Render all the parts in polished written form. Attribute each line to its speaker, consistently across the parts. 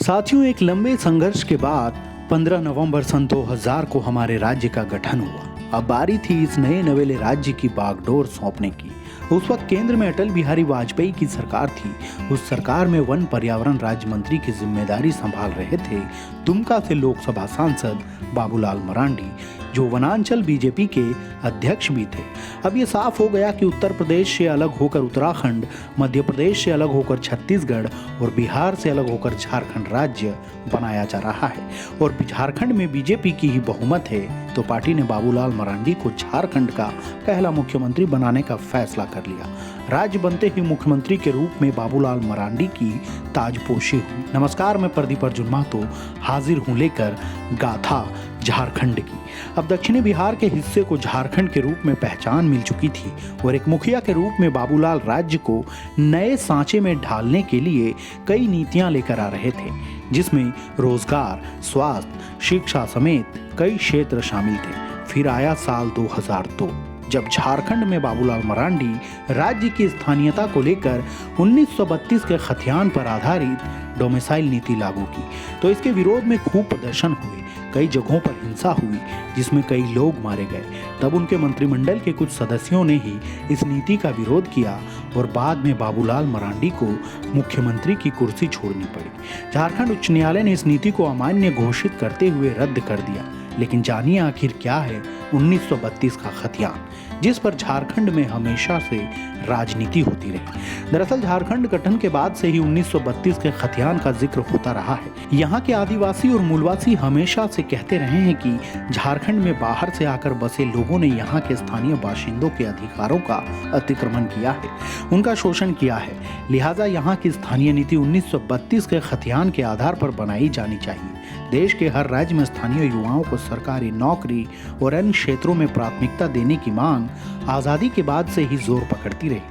Speaker 1: साथियों, एक लंबे संघर्ष के बाद 15 नवंबर सन 2000 को हमारे राज्य का गठन हुआ। अब बारी थी इस नए नवेले राज्य की बागडोर सौंपने की। उस वक्त केंद्र में अटल बिहारी वाजपेयी की सरकार थी। उस सरकार में वन पर्यावरण राज्य मंत्री की जिम्मेदारी संभाल रहे थे दुमका से लोकसभा सांसद बाबूलाल मरांडी, जो वनांचल बीजेपी के अध्यक्ष भी थे। अब ये साफ हो गया कि उत्तर प्रदेश से अलग होकर उत्तराखंड, मध्य प्रदेश से अलग होकर छत्तीसगढ़ और बिहार से अलग होकर झारखंड राज्य बनाया जा रहा है। और झारखंड में बीजेपी की ही बहुमत है, तो पार्टी ने बाबूलाल मरांडी को झारखंड का पहला मुख्यमंत्री बनाने का फैसला कर लिया। राज्य बनते ही मुख्यमंत्री के रूप में बाबूलाल मरांडी की ताजपोशी हुई। नमस्कार, मैं प्रदीप अर्जुन महतो हाजिर हूँ लेकर गाथा झारखंड की। अब दक्षिणी बिहार के हिस्से को झारखंड के रूप में पहचान मिल चुकी थी और एक मुखिया के रूप में बाबूलाल राज्य को नए सांचे में ढालने के लिए कई नीतियां लेकर आ रहे थे, जिसमें रोजगार, स्वास्थ्य, शिक्षा समेत कई क्षेत्र शामिल थे। फिर आया साल 2002, जब झारखंड में बाबूलाल मरांडी राज्य की स्थानीयता को लेकर 1932 के खतियान पर आधारित डोमिसाइल नीति लागू की, तो इसके विरोध में खूब प्रदर्शन हुए। कई जगहों पर हिंसा हुई, जिसमें कई लोग मारे गए। तब उनके मंत्रिमंडल के कुछ सदस्यों ने ही इस नीति का विरोध किया और बाद में बाबूलाल मरांडी को मुख्यमंत्री की कुर्सी छोड़नी पड़ी। झारखंड उच्च न्यायालय ने इस नीति को अमान्य घोषित करते हुए रद्द कर दिया। लेकिन जानिए आखिर क्या है 1932 का खतियान, जिस पर झारखंड में हमेशा से राजनीति होती रही। दरअसल झारखंड गठन के बाद से ही 1932 के खतियान का जिक्र होता रहा है। यहाँ के आदिवासी और मूलवासी हमेशा से कहते रहे हैं कि झारखंड में बाहर से आकर बसे लोगों ने यहाँ के स्थानीय बाशिंदों के अधिकारों का अतिक्रमण किया है, उनका शोषण किया है। लिहाजा यहाँ की स्थानीय नीति 1932 के खतियान के आधार पर बनाई जानी चाहिए। देश के हर राज्य में स्थानीय युवाओं को सरकारी नौकरी और अन्य क्षेत्रों में प्राथमिकता देने की मांग आज़ादी के बाद से ही जोर पकड़ती रही।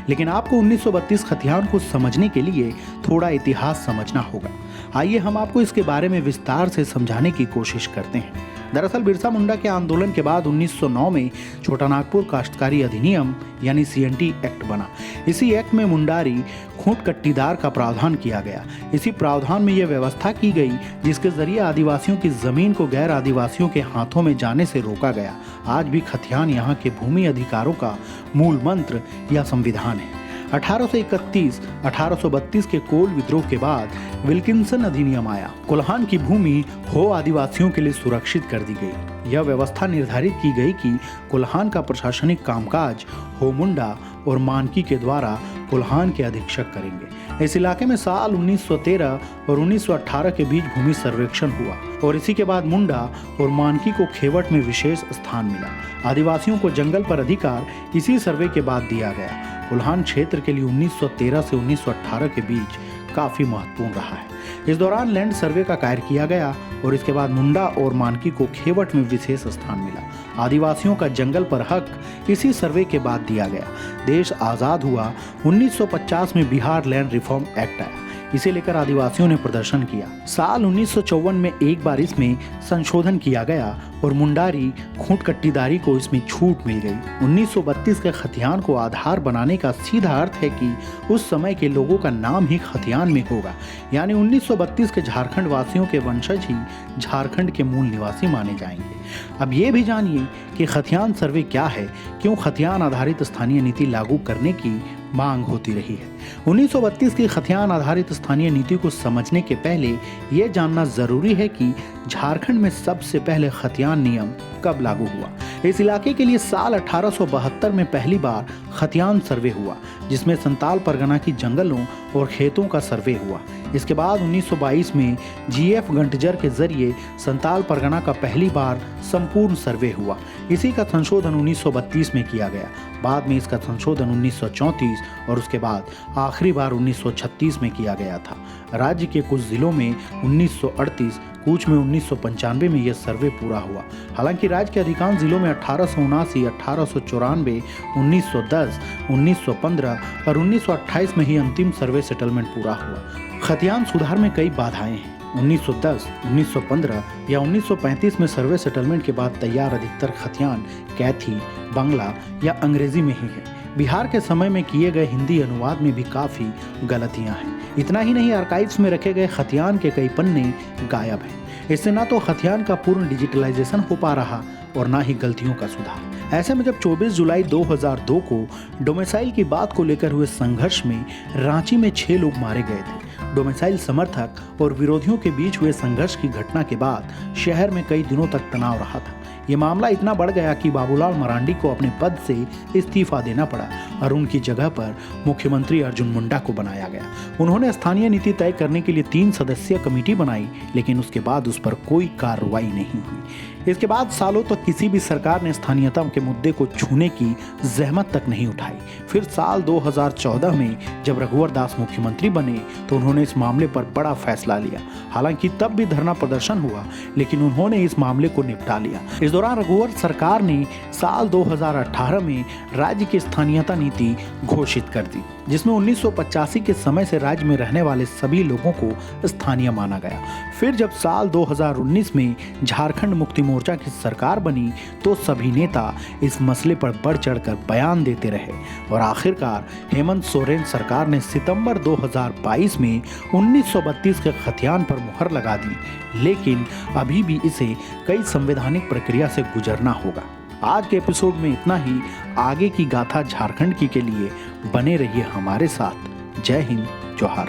Speaker 1: लेकिन आपको 1932 खतियान को समझने के लिए थोड़ा इतिहास समझना होगा। आइए हम आपको इसके बारे में विस्तार से समझाने की कोशिश करते हैं। दरअसल बिरसा मुंडा के आंदोलन के बाद 1909 में छोटा नागपुर काश्तकारी अधिनियम यानी CNT एक्ट बना। इसी एक्ट में मुंडारी खूंट कट्टीदार का प्रावधान किया गया। इसी प्रावधान में यह व्यवस्था की गई जिसके जरिए आदिवासियों की जमीन को गैर आदिवासियों के हाथों में जाने से रोका गया। आज भी खतियान यहाँ के भूमि अधिकारों का मूल मंत्र या संविधान है। 1831-1832 के कोल विद्रोह के बाद विल्किंसन अधिनियम आया। कोल्हान की भूमि हो आदिवासियों के लिए सुरक्षित कर दी गई। यह व्यवस्था निर्धारित की गई कि कोल्हान का प्रशासनिक कामकाज हो मुंडा और मानकी के द्वारा कोल्हान के अधीक्षक करेंगे। इस इलाके में साल 1913 और 1918 के बीच भूमि सर्वेक्षण हुआ और इसी के बाद मुंडा और मानकी को खेवट में विशेष स्थान मिला। आदिवासियों को जंगल पर अधिकार इसी सर्वे के बाद दिया गया। कोल्हान क्षेत्र के लिए 1913 से 1918 के बीच काफी महत्वपूर्ण रहा है। इस दौरान लैंड सर्वे का कार्य किया गया और इसके बाद मुंडा और मानकी को खेवट में विशेष स्थान मिला। आदिवासियों का जंगल पर हक इसी सर्वे के बाद दिया गया। देश आजाद हुआ। 1950 में बिहार लैंड रिफॉर्म एक्ट आया। इसे लेकर आदिवासियों ने प्रदर्शन किया। साल 1954 में एक बार इसमें संशोधन किया गया और मुंडारी खूंट कट्टीदारी को इसमें छूट मिल गई। 1932 के खतियान को आधार बनाने का सीधा अर्थ है कि उस समय के लोगों का नाम ही खतियान में होगा, यानी 1932 के झारखंड वासियों के वंशज ही झारखंड के मूल निवासी माने जाएंगे। अब ये भी जानिए कि खतियान सर्वे क्या है, क्यों खतियान आधारित स्थानीय नीति लागू करने की मांग होती रही है। 1932 की खतियान आधारित स्थानीय नीति को समझने के पहले यह जानना जरूरी है कि झारखंड में सबसे पहले खतियान नियम कब लागू हुआ। इस इलाके के लिए साल 1872 में पहली बार खतियान सर्वे हुआ, जिसमें संताल परगना की जंगलों और खेतों का सर्वे हुआ। इसके बाद 1922 में GF गंटजर के जरिए संताल परगना का पहली बार संपूर्ण सर्वे हुआ। इसी का संशोधन 1932 में किया गया। बाद में इसका संशोधन 1934 और उसके बाद आखिरी बार 1936 में किया गया था। राज्य के कुछ जिलों में 1938, कुछ में 1995 में यह सर्वे पूरा हुआ। हालांकि राज्य के अधिकांश जिलों में 1879, 1894, 1910, 1915 और 1928 में ही अंतिम सर्वे सेटलमेंट पूरा हुआ। खतियान सुधार में कई बाधाएं हैं। 1910, 1915 या 1935 में सर्वे सेटलमेंट के बाद तैयार अधिकतर खतियान कैथी, बांग्ला या अंग्रेजी में ही है। बिहार के समय में किए गए हिंदी अनुवाद में भी काफ़ी गलतियां हैं। इतना ही नहीं, आर्काइव्स में रखे गए खतियान के कई पन्ने गायब हैं। इससे ना तो खतियान का पूर्ण डिजिटलाइजेशन हो पा रहा और ना ही गलतियों का सुधार। ऐसे में जब 24 जुलाई 2002 को डोमिसाइल की बात को लेकर हुए संघर्ष में रांची में 6 लोग मारे गए थे। डोमिसाइल समर्थक और विरोधियों के बीच हुए संघर्ष की घटना के बाद शहर में कई दिनों तक तनाव रहा था। ये मामला इतना बढ़ गया कि बाबूलाल मरांडी को अपने पद से इस्तीफा देना पड़ा और उनकी जगह पर मुख्यमंत्री अर्जुन मुंडा को बनाया गया। उन्होंने स्थानीय नीति तय करने के लिए 3 सदस्यीय कमेटी बनाई, लेकिन उसके बाद उस पर कोई कार्रवाई नहीं हुई। इसके बाद सालों तक किसी भी सरकार ने स्थानीयता के मुद्दे को छूने की जहमत तक नहीं उठाई। फिर साल 2014 में जब रघुवर दास मुख्यमंत्री बने तो उन्होंने इस मामले पर बड़ा फैसला लिया। हालांकि तब भी धरना प्रदर्शन हुआ, लेकिन उन्होंने इस मामले को निपटा लिया। इस दौरान रघुवर सरकार ने साल 2018 में राज्य की स्थानीयता नीति घोषित कर दी, जिसमें 1985 के समय से राज्य में रहने वाले सभी लोगों को स्थानीय माना गया। फिर जब साल 2019 में झारखंड मुक्ति मोर्चा की सरकार बनी तो सभी नेता इस मसले पर बढ़ चढ़कर बयान देते रहे और आखिरकार हेमंत सोरेन सरकार ने सितंबर 2022 में 1932 के खतियान पर मुहर लगा दी, लेकिन अभी भी इसे कई संवैधानिक प्रक्रिया से गुजरना होगा। आज के एपिसोड में इतना ही। आगे की गाथा झारखंड की के लिए बने रहिए हमारे साथ। जय हिंद, जोहार।